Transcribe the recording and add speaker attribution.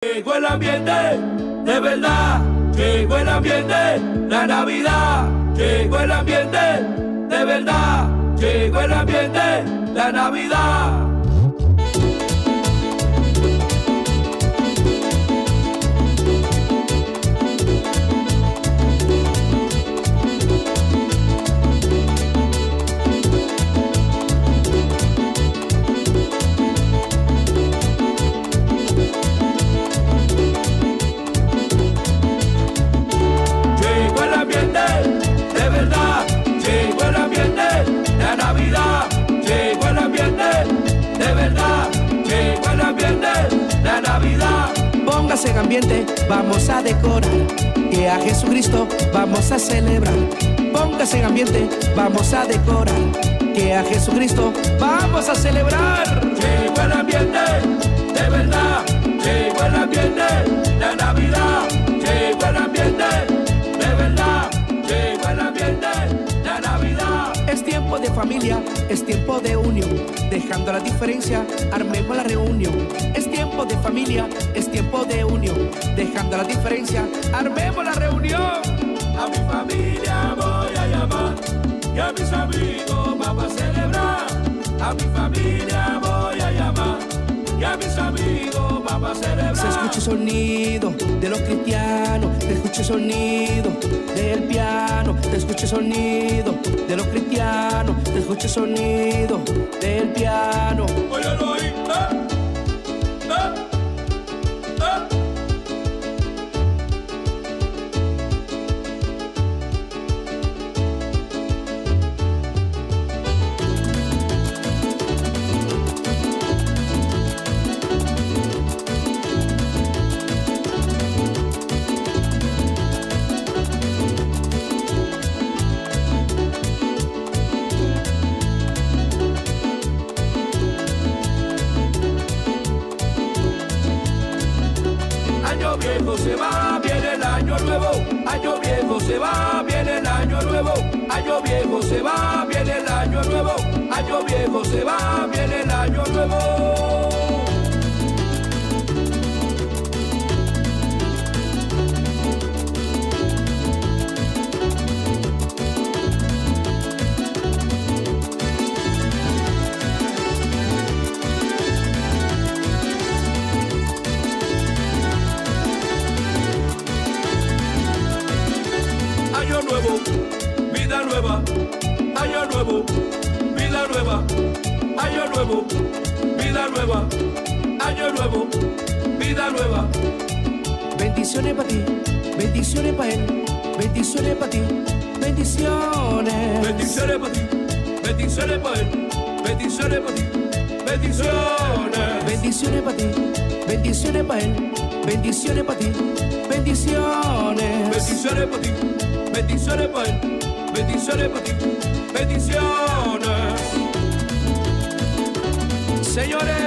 Speaker 1: Llegó el ambiente, de verdad, llegó el ambiente, la Navidad, llegó el ambiente, de verdad, llegó el ambiente, la Navidad.
Speaker 2: Póngase en ambiente, vamos a decorar, que a Jesucristo vamos a celebrar. Póngase en ambiente, vamos a decorar, que a Jesucristo vamos a celebrar.
Speaker 1: Llegó el ambiente, de verdad, llegó el ambiente, la Navidad, llegó el ambiente, de verdad, llegó el ambiente, la Navidad.
Speaker 2: Es tiempo de familia, es tiempo de unión, dejando la diferencia, armemos la reunión. Es tiempo de familia, es tiempo de unión, dejando la diferencia, armemos la reunión.
Speaker 1: A mi familia voy a llamar y a mis amigos vamos a celebrar. A mi familia voy a llamar y a mis amigos vamos a celebrar.
Speaker 2: Se escucha el sonido de los cristianos, se escucha el sonido del piano, se escucha el sonido de los cristianos, se escucha el sonido del piano.
Speaker 1: Óyalo ahí, Año viejo se va, viene el año nuevo. Año viejo se va, viene el año nuevo. Año viejo se va, viene el año nuevo. Año viejo se va, viene el año nuevo. Año nuevo, vida nueva, año nuevo, vida nueva, año nuevo, vida nueva, año nuevo, vida nueva.
Speaker 2: Bendiciones para ti, bendiciones para él, bendiciones para ti, bendiciones.
Speaker 1: Bendiciones para ti, bendiciones para él, bendiciones para ti, bendiciones.
Speaker 2: Bendiciones para ti, bendiciones para él, bendiciones para ti, bendiciones.
Speaker 1: Bendiciones para ti, bendiciones para él, bendiciones para ti, bendiciones.
Speaker 2: Señores,